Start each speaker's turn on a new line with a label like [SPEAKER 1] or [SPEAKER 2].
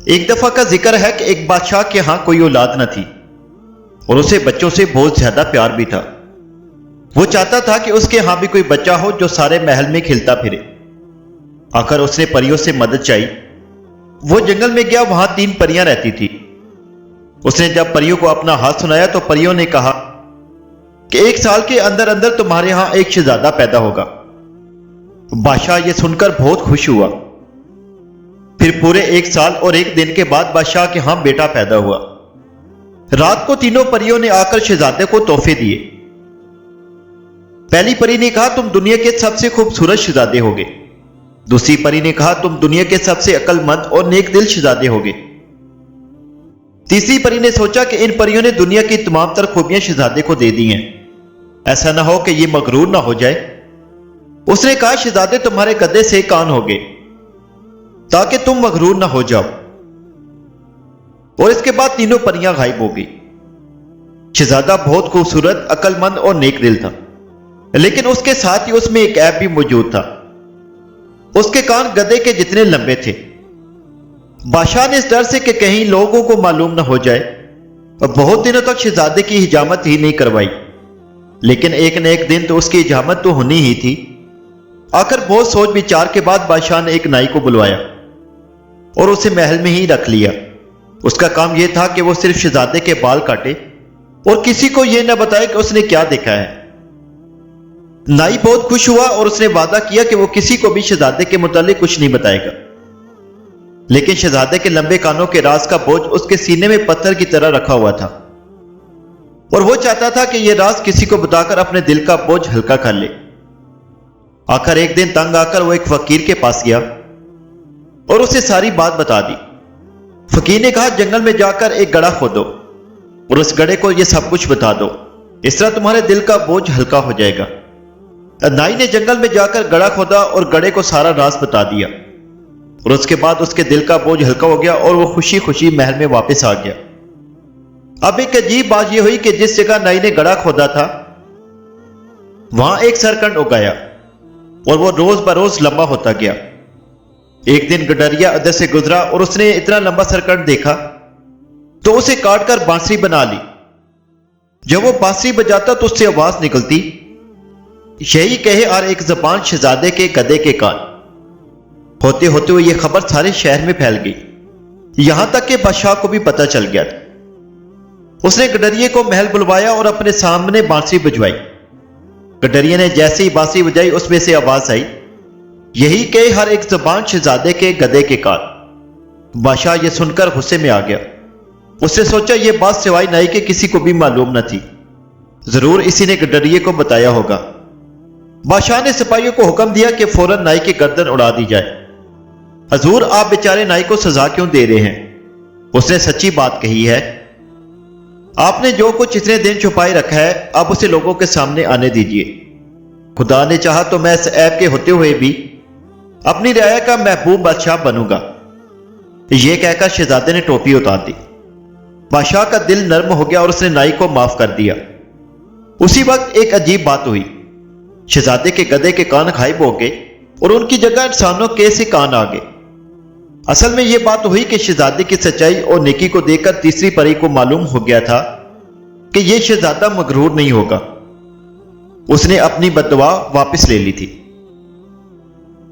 [SPEAKER 1] ایک دفعہ کا ذکر ہے کہ ایک بادشاہ کے ہاں کوئی اولاد نہ تھی اور اسے بچوں سے بہت زیادہ پیار بھی تھا۔ وہ چاہتا تھا کہ اس کے ہاں بھی کوئی بچہ ہو جو سارے محل میں کھلتا پھرے۔ آخر اس نے پریوں سے مدد چاہی۔ وہ جنگل میں گیا، وہاں 3 پریاں رہتی تھی۔ اس نے جب پریوں کو اپنا حال سنایا تو پریوں نے کہا کہ 1 سال کے اندر اندر تمہارے ہاں ایک شہزادہ پیدا ہوگا۔ بادشاہ یہ سن کر بہت خوش ہوا۔ پھر پورے 1 سال اور 1 دن کے بعد بادشاہ کے ہاں بیٹا پیدا ہوا۔ رات کو تینوں پریوں نے آ کر شہزادے کو تحفے دیے۔ پہلی پری نے کہا تم دنیا کے سب سے خوبصورت شہزادے ہوگے۔ دوسری پری نے کہا تم دنیا کے سب سے عقل مند اور نیک دل شہزادے ہوگے۔ تیسری پری نے سوچا کہ ان پریوں نے دنیا کی تمام تر خوبیاں شہزادے کو دے دی ہیں، ایسا نہ ہو کہ یہ مغرور نہ ہو جائے۔ اس نے کہا شہزادے تمہارے گدے سے کان ہوگے تاکہ تم مغرور نہ ہو جاؤ۔ اور اس کے بعد تینوں پریاں غائب ہو گئی۔ شہزادہ بہت خوبصورت، عقل مند اور نیک دل تھا، لیکن اس کے ساتھ ہی اس میں ایک عیب بھی موجود تھا۔ اس کے کان گدے کے جتنے لمبے تھے۔ بادشاہ نے اس ڈر سے کہ کہیں لوگوں کو معلوم نہ ہو جائے اور بہت دنوں تک شہزادے کی حجامت ہی نہیں کروائی، لیکن ایک نہ ایک دن تو اس کی حجامت تو ہونی ہی تھی۔ آخر بہت سوچ بچار کے بعد بادشاہ نے ایک نائی کو بلوایا اور اسے محل میں ہی رکھ لیا۔ اس کا کام یہ تھا کہ وہ صرف شہزادے کے بال کاٹے اور کسی کو یہ نہ بتائے کہ اس نے کیا دیکھا ہے۔ نائی بہت خوش ہوا اور اس نے وعدہ کیا کہ وہ کسی کو بھی شہزادے کے متعلق کچھ نہیں بتائے گا، لیکن شہزادے کے لمبے کانوں کے راز کا بوجھ اس کے سینے میں پتھر کی طرح رکھا ہوا تھا اور وہ چاہتا تھا کہ یہ راز کسی کو بتا کر اپنے دل کا بوجھ ہلکا کر لے۔ آخر ایک دن تنگ آ کر وہ ایک فقیر کے پاس گیا اور اسے ساری بات بتا دی۔ فقیر نے کہا جنگل میں جا کر ایک گڑھا کھودو اور اس گڑھے کو یہ سب کچھ بتا دو، اس طرح تمہارے دل کا بوجھ ہلکا ہو جائے گا۔ نائی نے جنگل میں جا کر گڑھا کھودا اور گڑھے کو سارا راز بتا دیا، اور اس کے بعد اس کے دل کا بوجھ ہلکا ہو گیا اور وہ خوشی خوشی محل میں واپس آ گیا۔ اب ایک عجیب بات یہ ہوئی کہ جس جگہ نائی نے گڑھا کھودا تھا وہاں ایک سرکنڈ اگایا اور وہ روز بروز لمبا ہوتا گیا۔ ایک دن گڈریا ادھر سے گزرا اور اس نے اتنا لمبا سرکنڈ دیکھا تو اسے کاٹ کر بانسری بنا لی۔ جب وہ بانسری بجاتا تو اس سے آواز نکلتی، یہی کہے اور ایک زبان شہزادے کے گدے کے کان۔ ہوتے ہوتے ہوئے یہ خبر سارے شہر میں پھیل گئی، یہاں تک کہ بادشاہ کو بھی پتہ چل گیا تھا۔ اس نے گڈریے کو محل بلوایا اور اپنے سامنے بانسری بجوائی۔ گڈریے نے جیسے ہی بانسری بجائی اس میں سے آواز آئی، یہی کہ ہر ایک زبان شہزادے کے گدے کے کان۔ بادشاہ یہ سن کر غصے میں آ گیا۔ اس نے سوچا یہ بات سوائے نائی کے کسی کو بھی معلوم نہ تھی، ضرور اسی نے گڈریے کو بتایا ہوگا۔ بادشاہ نے سپاہیوں کو حکم دیا کہ فوراً نائی کی گردن اڑا دی جائے۔ حضور آپ بیچارے نائی کو سزا کیوں دے رہے ہیں؟ اس نے سچی بات کہی ہے۔ آپ نے جو کچھ اتنے دن چھپائے رکھا ہے اب اسے لوگوں کے سامنے آنے دیجیے۔ خدا نے چاہا تو میں اس عیب کے ہوتے ہوئے بھی اپنی رعایا کا محبوب بادشاہ بنوں گا۔ یہ کہہ کر شہزادے نے ٹوپی اتار دی۔ بادشاہ کا دل نرم ہو گیا اور اس نے نائی کو معاف کر دیا۔ اسی وقت ایک عجیب بات ہوئی، شہزادے کے گدے کے کان غائب ہو گئے اور ان کی جگہ انسانوں کے سے کان آ گئے۔ اصل میں یہ بات ہوئی کہ شہزادے کی سچائی اور نیکی کو دیکھ کر تیسری پری کو معلوم ہو گیا تھا کہ یہ شہزادہ مغرور نہیں ہوگا۔ اس نے اپنی بد دعا واپس لے لی تھی۔